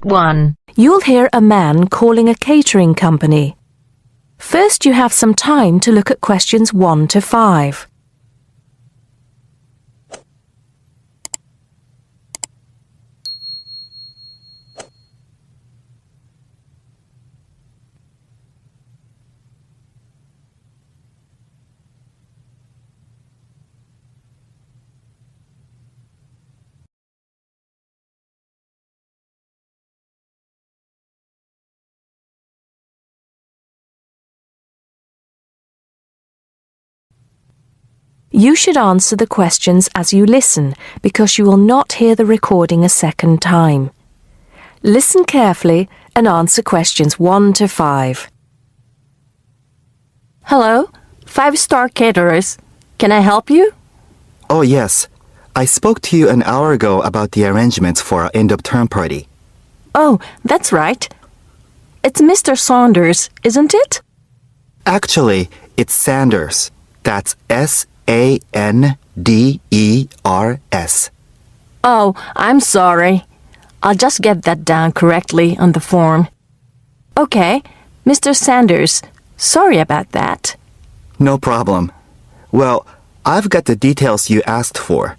1. You'll hear a man calling a catering company. First, you have some time to look at questions 1 to 5. You should answer the questions as you listen because you will not hear the recording a second time. Listen carefully and answer questions 1 to 5. Hello, 5-star caterers. Can I help you? Oh, yes. I spoke to you an hour ago about the arrangements for our end-of-term party. Oh, that's right. It's Mr. Saunders, isn't it? Actually, it's Sanders. That's S-A-N-D-E-R-S. Oh, I'm sorry. I'll just get that down correctly on the form. Okay, Mr. Sanders, sorry about that. No problem. Well, I've got the details you asked for,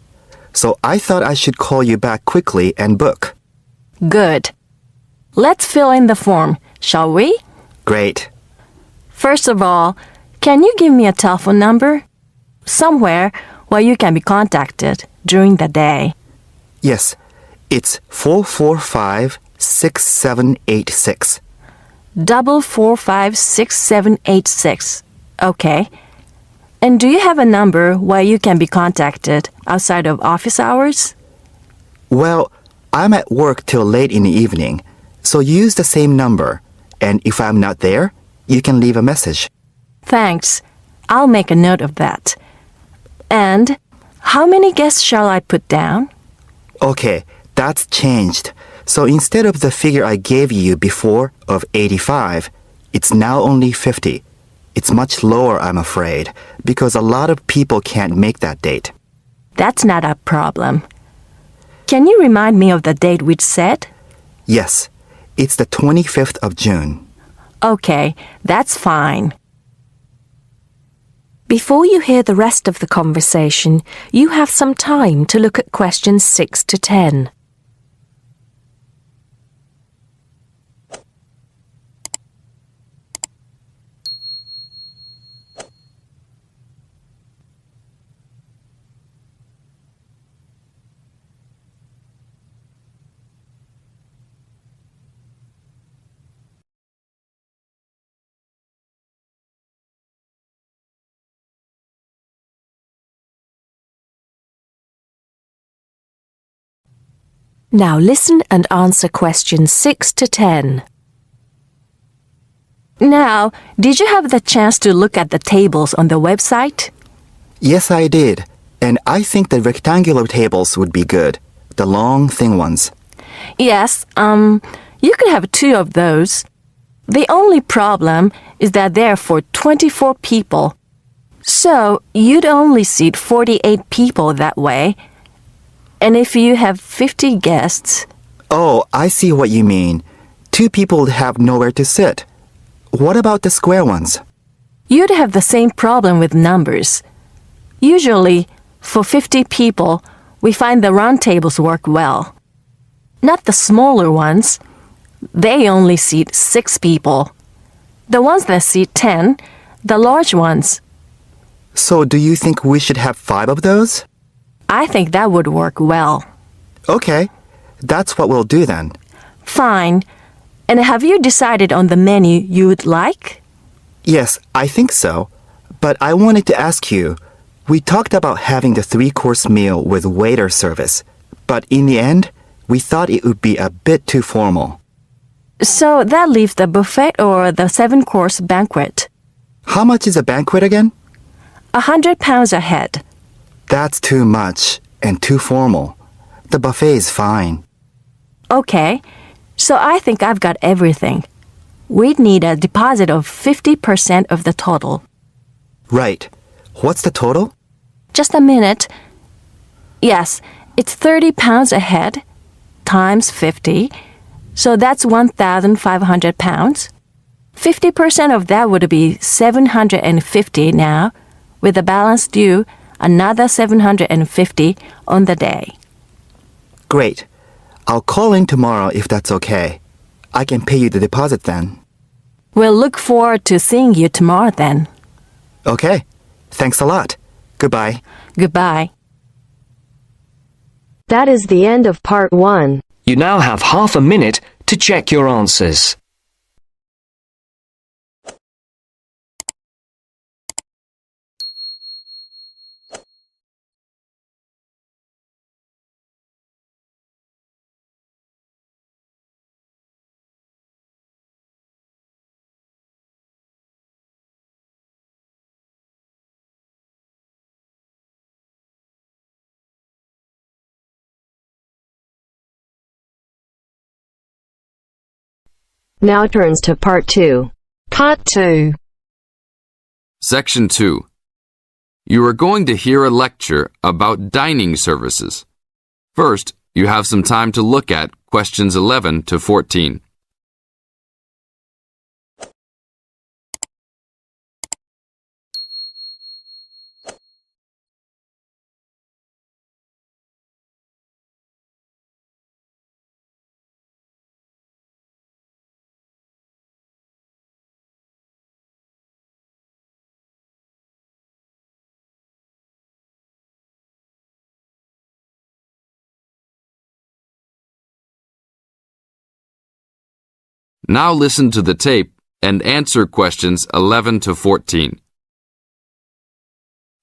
so I thought I should call you back quickly and book. Good. Let's fill in the form, shall we? Great. First of all, can you give me a telephone number? Somewhere where you can be contacted during the day. Yes, it's 445-6786. 445-6786. Okay. And do you have a number where you can be contacted outside of office hours? Well, I'm at work till late in the evening, so use the same number. And if I'm not there, you can leave a message. Thanks. I'll make a note of that. And how many guests shall I put down? Okay, that's changed. So instead of the figure I gave you before of 85, it's now only 50. It's much lower, I'm afraid, because a lot of people can't make that date. That's not a problem. Can you remind me of the date we'd set? Yes, it's the 25th of June. Okay, that's fine. Before you hear the rest of the conversation, you have some time to look at questions 6 to 10. Now listen and answer questions 6 to 10. Now, did you have the chance to look at the tables on the website? Yes, I did. And I think the rectangular tables would be good. The long, thin ones. Yes, you could have 2 of those. The only problem is that they're for 24 people. So, you'd only seat 48 people that way. And if you have 50 guests... Oh, I see what you mean. 2 people would have nowhere to sit. What about the square ones? You'd have the same problem with numbers. Usually, for 50 people, we find the round tables work well. Not the smaller ones. They only seat 6 people. The ones that seat 10, the large ones. So do you think we should have 5 of those? I think that would work well. Okay, that's what we'll do then. Fine. And have you decided on the menu you would like? Yes, I think so. But I wanted to ask you, we talked about having the 3-course meal with waiter service, but in the end, we thought it would be a bit too formal. So that leaves the buffet or the 7-course banquet. How much is a banquet again? £100 a head. That's too much and too formal. The buffet is fine. Okay, so I think I've got everything. We'd need a deposit of 50% of the total. Right. What's the total? Just a minute. Yes, it's £30 a head times 50. So that's 1,500 pounds. 50% of that would be 750 now, with the balance due another 750 on the day. Great. I'll call in tomorrow if that's okay. I can pay you the deposit then. We'll look forward to seeing you tomorrow then. Okay. Thanks a lot. Goodbye. Goodbye. That is the end of part 1. You now have half a minute to check your answers. Now turns to part 2. Part 2. Section 2. You are going to hear a lecture about dining services. First, you have some time to look at questions 11 to 14. Now listen to the tape and answer questions 11 to 14.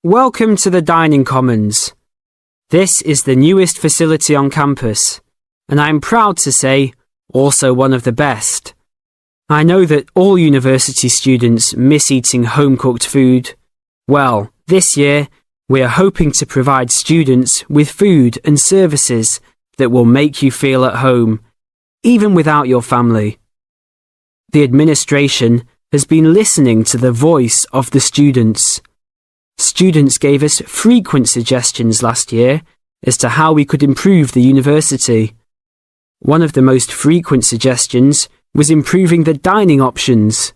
Welcome to the Dining Commons. This is the newest facility on campus, and I'm proud to say, also one of the best. I know that all university students miss eating home-cooked food. Well, this year, we are hoping to provide students with food and services that will make you feel at home, even without your family. The administration has been listening to the voice of the students. Students gave us frequent suggestions last year as to how we could improve the university. One of the most frequent suggestions was improving the dining options.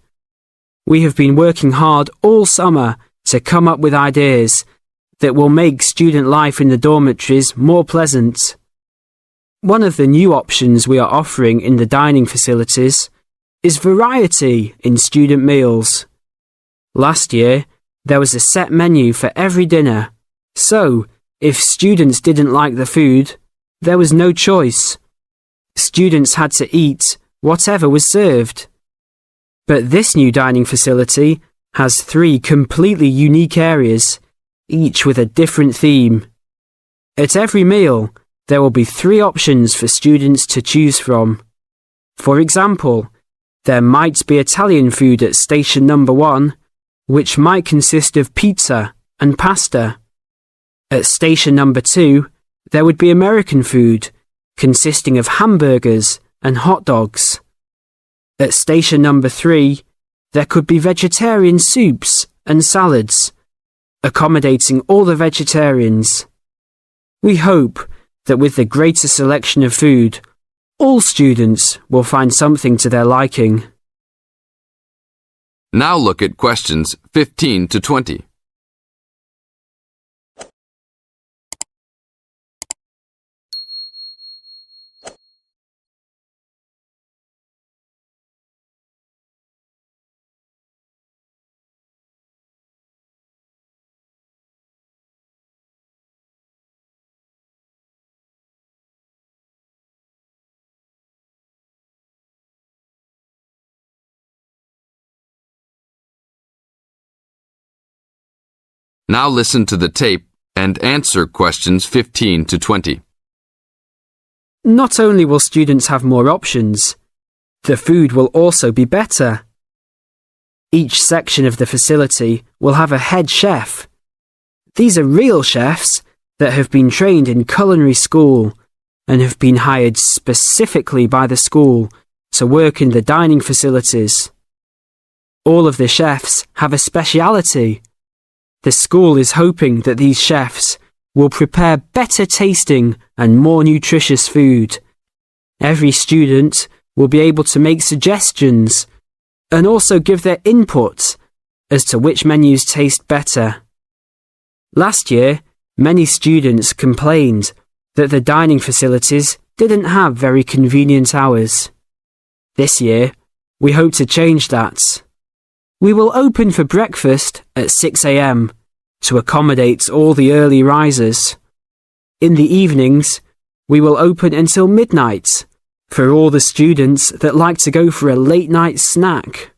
We have been working hard all summer to come up with ideas that will make student life in the dormitories more pleasant. One of the new options we are offering in the dining facilities is variety in student meals. Last year, there was a set menu for every dinner, so if students didn't like the food, there was no choice. Students had to eat whatever was served. But this new dining facility has 3 completely unique areas, each with a different theme. At every meal, there will be 3 options for students to choose from. For example, there might be Italian food at station number 1, which might consist of pizza and pasta. At station number 2, there would be American food, consisting of hamburgers and hot dogs. At station number 3, there could be vegetarian soups and salads, accommodating all the vegetarians. We hope that with the greater selection of food, all students will find something to their liking. Now look at questions 15 to 20. Now listen to the tape and answer questions 15 to 20. Not only will students have more options, the food will also be better. Each section of the facility will have a head chef. These are real chefs that have been trained in culinary school and have been hired specifically by the school to work in the dining facilities. All of the chefs have a speciality. The school is hoping that these chefs will prepare better tasting and more nutritious food. Every student will be able to make suggestions and also give their input as to which menus taste better. Last year, many students complained that the dining facilities didn't have very convenient hours. This year, we hope to change that. We will open for breakfast at 6 a.m. to accommodate all the early risers. In the evenings, we will open until midnight for all the students that like to go for a late night snack.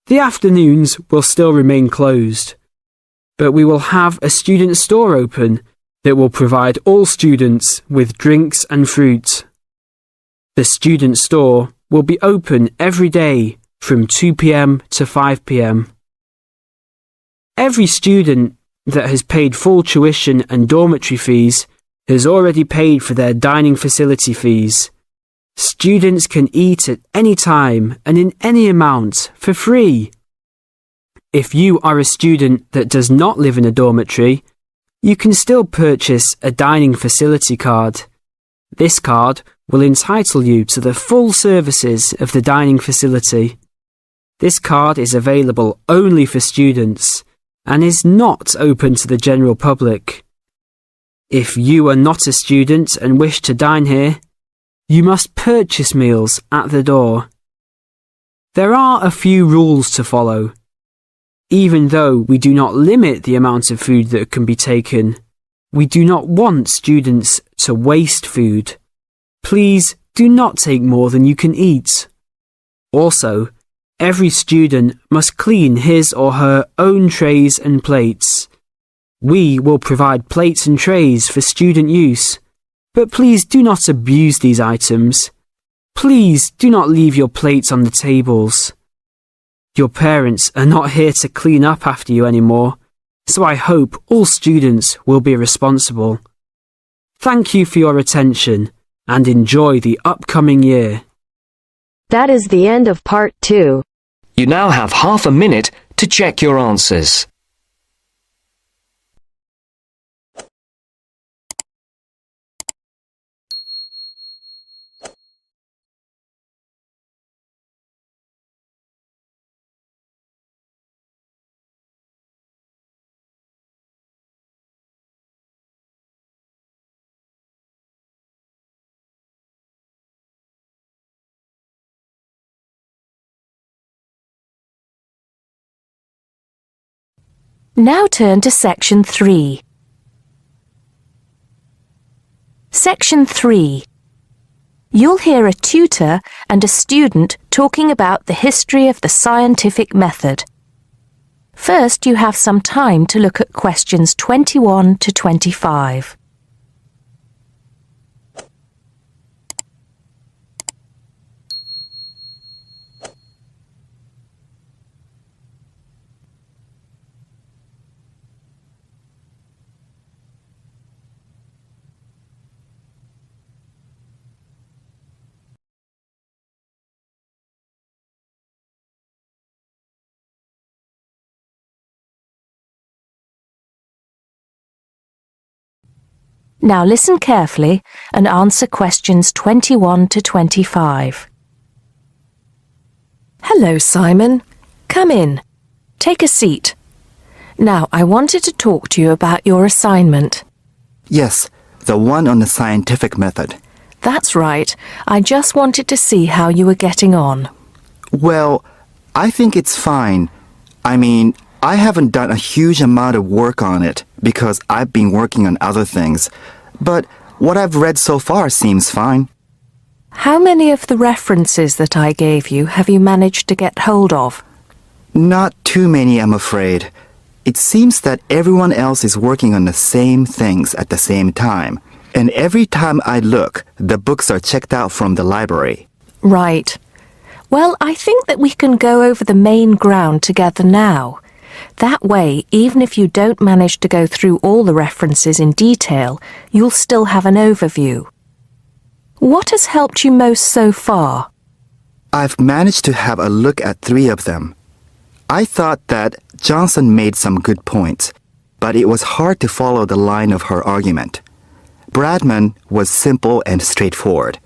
The afternoons will still remain closed, but we will have a student store open that will provide all students with drinks and fruit. The student store will be open every day from 2 p.m. to 5 p.m. Every student that has paid full tuition and dormitory fees has already paid for their dining facility fees. Students can eat at any time and in any amount for free. If you are a student that does not live in a dormitory, you can still purchase a dining facility card. This card will entitle you to the full services of the dining facility. This card is available only for students and is not open to the general public. If you are not a student and wish to dine here, you must purchase meals at the door. There are a few rules to follow. Even though we do not limit the amount of food that can be taken, we do not want students to waste food. Please do not take more than you can eat. Also, every student must clean his or her own trays and plates. We will provide plates and trays for student use, but please do not abuse these items. Please do not leave your plates on the tables. Your parents are not here to clean up after you anymore, so I hope all students will be responsible. Thank you for your attention and enjoy the upcoming year. That is the end of part 2. You now have half a minute to check your answers. Now turn to Section 3. Section 3. You'll hear a tutor and a student talking about the history of the scientific method. First, you have some time to look at questions 21 to 25. Now listen carefully and answer questions 21 to 25. Hello, Simon. Come in. Take a seat. Now, I wanted to talk to you about your assignment. Yes, the one on the scientific method. That's right. I just wanted to see how you were getting on. Well, I think it's fine. I mean, I haven't done a huge amount of work on it because I've been working on other things. But what I've read so far seems fine. How many of the references that I gave you have you managed to get hold of? Not too many, I'm afraid. It seems that everyone else is working on the same things at the same time. And every time I look, the books are checked out from the library. Right. Well, I think that we can go over the main ground together now. That way, even if you don't manage to go through all the references in detail, you'll still have an overview. What has helped you most so far? I've managed to have a look at 3 of them. I thought that Johnson made some good points, but it was hard to follow the line of her argument. Bradman was simple and straightforward.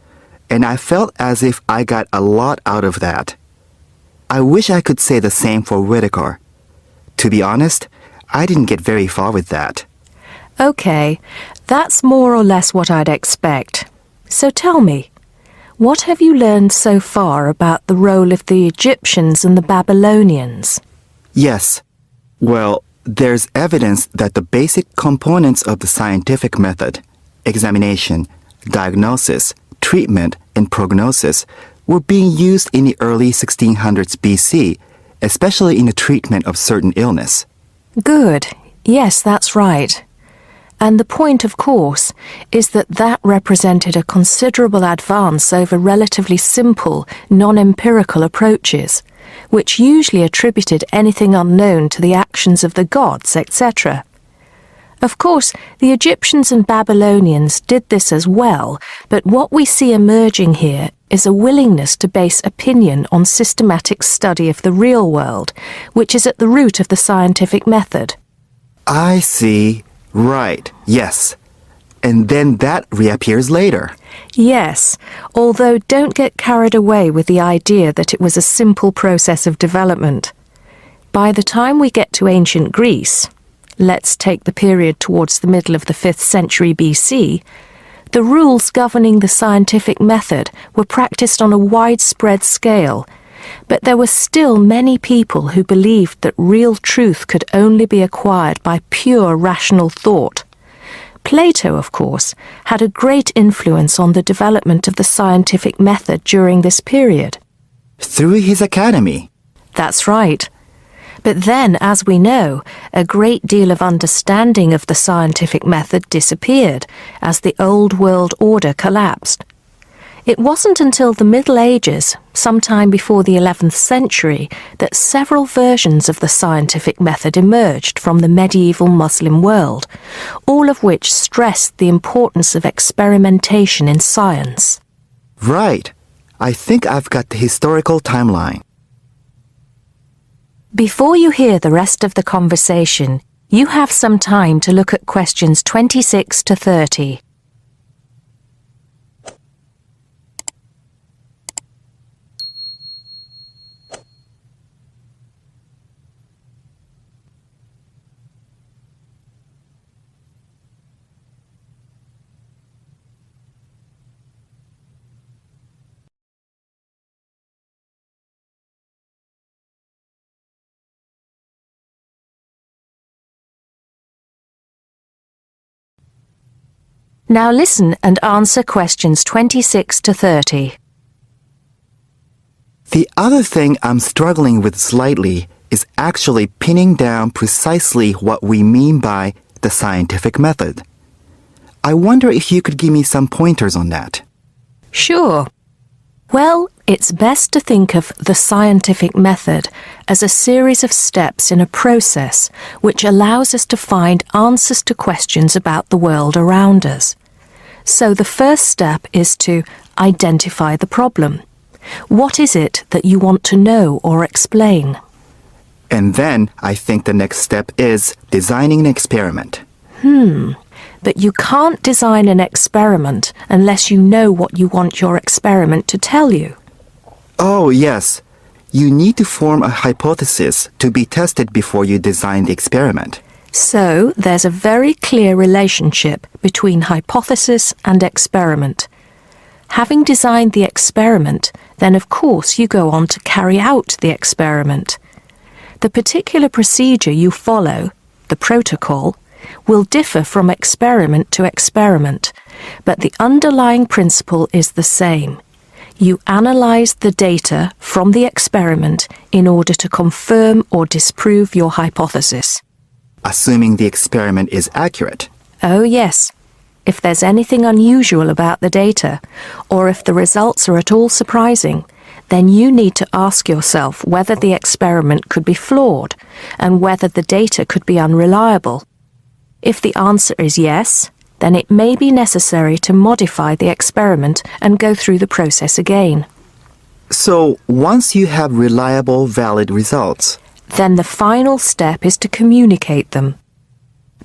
and I felt as if I got a lot out of that. I wish I could say the same for Whitaker. To be honest, I didn't get very far with that. OK, that's more or less what I'd expect. So tell me, what have you learned so far about the role of the Egyptians and the Babylonians? Yes. Well, there's evidence that the basic components of the scientific method, examination, diagnosis, treatment, and prognosis, were being used in the early 1600s BC, especially in the treatment of certain illness. Good. Yes, that's right. And the point, of course, is that that represented a considerable advance over relatively simple, non-empirical approaches, which usually attributed anything unknown to the actions of the gods, etc. Of course, the Egyptians and Babylonians did this as well, but what we see emerging here is a willingness to base opinion on systematic study of the real world, which is at the root of the scientific method. I see. Right, yes. And then that reappears later. Yes, although don't get carried away with the idea that it was a simple process of development. By the time we get to ancient Greece, let's take the period towards the middle of the 5th century BC, the rules governing the scientific method were practiced on a widespread scale, but there were still many people who believed that real truth could only be acquired by pure rational thought. Plato, of course, had a great influence on the development of the scientific method during this period. Through his academy. That's right. But then, as we know, a great deal of understanding of the scientific method disappeared as the old world order collapsed. It wasn't until the Middle Ages, sometime before the 11th century, that several versions of the scientific method emerged from the medieval Muslim world, all of which stressed the importance of experimentation in science. Right. I think I've got the historical timeline. Before you hear the rest of the conversation, you have some time to look at questions 26 to 30. Now listen and answer questions 26 to 30. The other thing I'm struggling with slightly is actually pinning down precisely what we mean by the scientific method. I wonder if you could give me some pointers on that. Sure. Well, it's best to think of the scientific method as a series of steps in a process which allows us to find answers to questions about the world around us. So the first step is to identify the problem. What is it that you want to know or explain? And then I think the next step is designing an experiment. But you can't design an experiment unless you know what you want your experiment to tell you. Oh, yes. You need to form a hypothesis to be tested before you design the experiment. So there's a very clear relationship between hypothesis and experiment. Having designed the experiment, then of course you go on to carry out the experiment. The particular procedure you follow, the protocol, will differ from experiment to experiment, but the underlying principle is the same. You analyze the data from the experiment in order to confirm or disprove your hypothesis. Assuming the experiment is accurate. Oh yes. If there's anything unusual about the data, or if the results are at all surprising, then you need to ask yourself whether the experiment could be flawed and whether the data could be unreliable. If the answer is yes, then it may be necessary to modify the experiment and go through the process again. So, once you have reliable, valid results, Then the final step is to communicate them.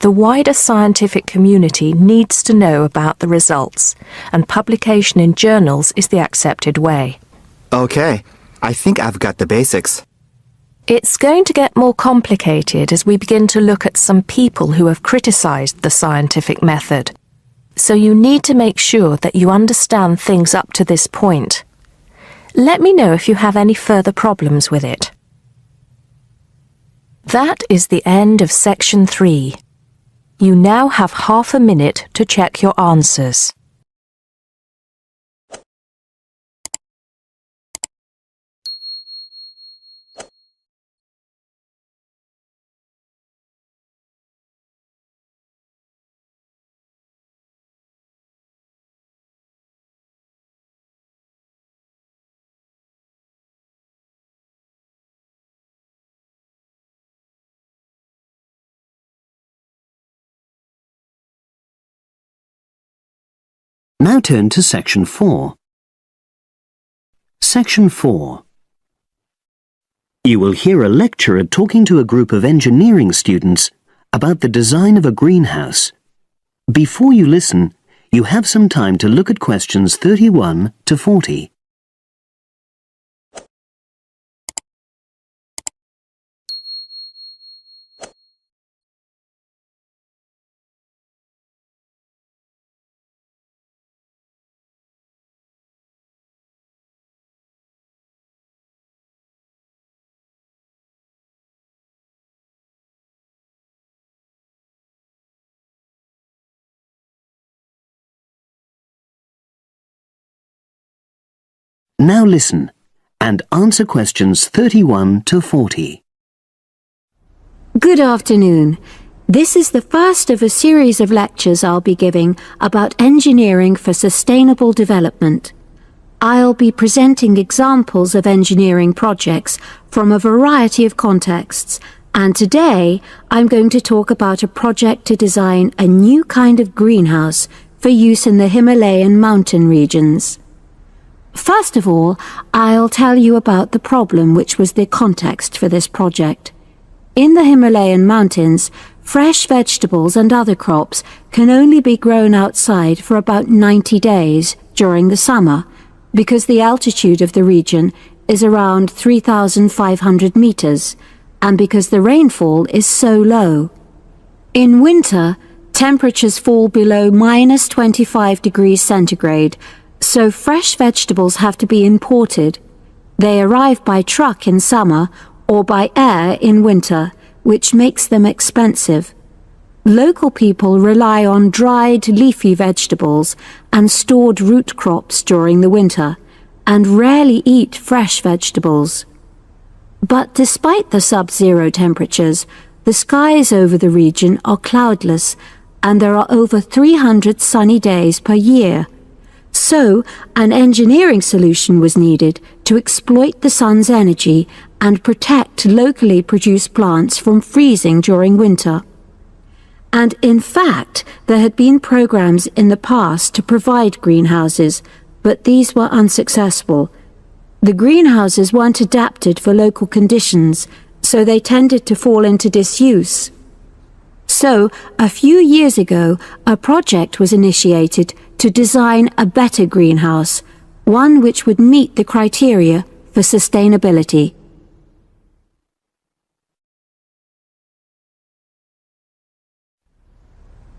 the wider scientific community needs to know about the results, and publication in journals is the accepted way. Okay, I think I've got the basics. It's going to get more complicated as we begin to look at some people who have criticized the scientific method. So you need to make sure that you understand things up to this point. Let me know if you have any further problems with it. That is the end of section 3. You now have half a minute to check your answers. Now turn to Section 4. Section 4. You will hear a lecturer talking to a group of engineering students about the design of a greenhouse. Before you listen, you have some time to look at questions 31 to 40. Now listen and answer questions 31 to 40. Good afternoon. This is the first of a series of lectures I'll be giving about engineering for sustainable development. I'll be presenting examples of engineering projects from a variety of contexts, and today I'm going to talk about a project to design a new kind of greenhouse for use in the Himalayan mountain regions. First of all, I'll tell you about the problem which was the context for this project. In the Himalayan mountains, fresh vegetables and other crops can only be grown outside for about 90 days during the summer, because the altitude of the region is around 3,500 meters, and because the rainfall is so low. In winter, temperatures fall below minus 25 degrees centigrade, so fresh vegetables have to be imported. They arrive by truck in summer or by air in winter, which makes them expensive. Local people rely on dried leafy vegetables and stored root crops during the winter, and rarely eat fresh vegetables. But despite the sub-zero temperatures, the skies over the region are cloudless, and there are over 300 sunny days per year. So, an engineering solution was needed to exploit the sun's energy and protect locally produced plants from freezing during winter. And in fact, there had been programs in the past to provide greenhouses, but these were unsuccessful. The greenhouses weren't adapted for local conditions, so they tended to fall into disuse. So, a few years ago, a project was initiated to design a better greenhouse, one which would meet the criteria for sustainability.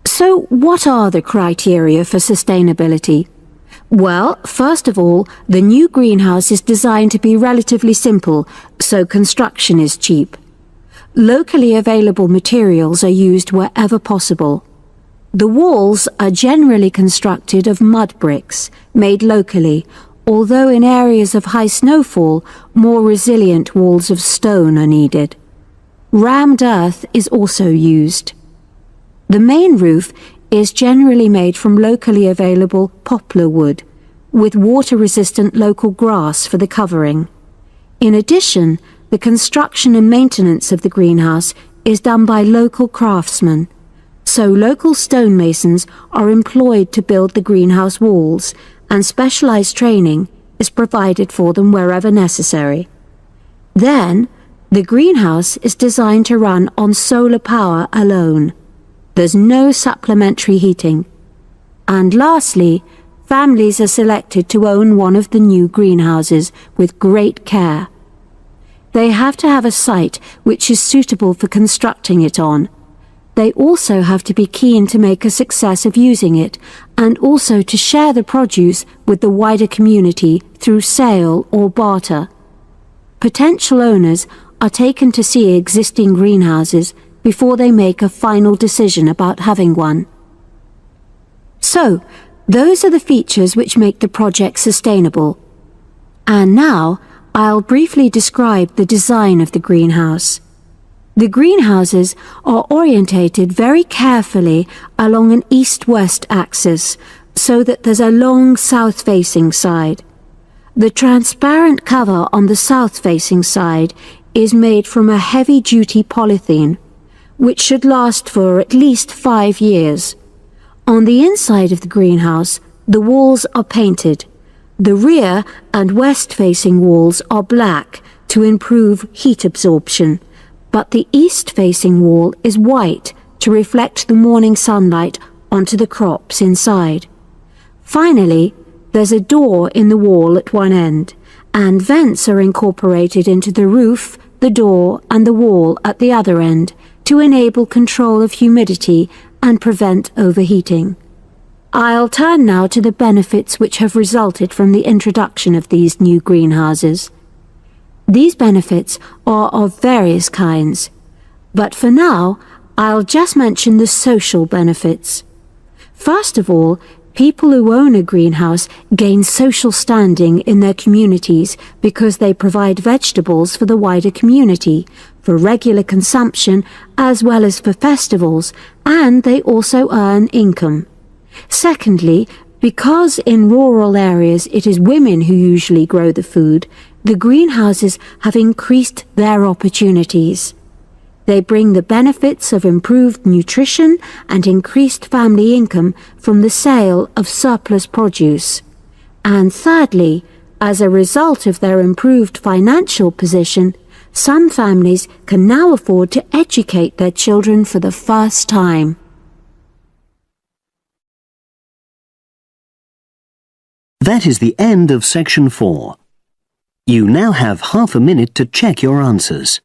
So, what are the criteria for sustainability? Well, first of all, the new greenhouse is designed to be relatively simple, so construction is cheap. Locally available materials are used wherever possible. The walls are generally constructed of mud bricks, made locally, although in areas of high snowfall, more resilient walls of stone are needed. Rammed earth is also used. The main roof is generally made from locally available poplar wood, with water-resistant local grass for the covering. In addition, the construction and maintenance of the greenhouse is done by local craftsmen, so local stonemasons are employed to build the greenhouse walls, and specialized training is provided for them wherever necessary. Then, the greenhouse is designed to run on solar power alone. There's no supplementary heating. And lastly, families are selected to own one of the new greenhouses with great care. They have to have a site which is suitable for constructing it on. They also have to be keen to make a success of using it and also to share the produce with the wider community through sale or barter. Potential owners are taken to see existing greenhouses before they make a final decision about having one. So, those are the features which make the project sustainable. And now, I'll briefly describe the design of the greenhouse. The greenhouses are orientated very carefully along an east-west axis so that there's a long south-facing side. The transparent cover on the south-facing side is made from a heavy-duty polythene, which should last for at least 5 years. On the inside of the greenhouse, the walls are painted. The rear and west-facing walls are black to improve heat absorption, but the east-facing wall is white to reflect the morning sunlight onto the crops inside. Finally, there's a door in the wall at one end, and vents are incorporated into the roof, the door, and the wall at the other end to enable control of humidity and prevent overheating. I'll turn now to the benefits which have resulted from the introduction of these new greenhouses. These benefits are of various kinds, but for now, I'll just mention the social benefits. First of all, people who own a greenhouse gain social standing in their communities because they provide vegetables for the wider community, for regular consumption as well as for festivals, and they also earn income. Secondly, because in rural areas it is women who usually grow the food, the greenhouses have increased their opportunities. They bring the benefits of improved nutrition and increased family income from the sale of surplus produce. And thirdly, as a result of their improved financial position, some families can now afford to educate their children for the first time. That is the end of section 4. You now have half a minute to check your answers.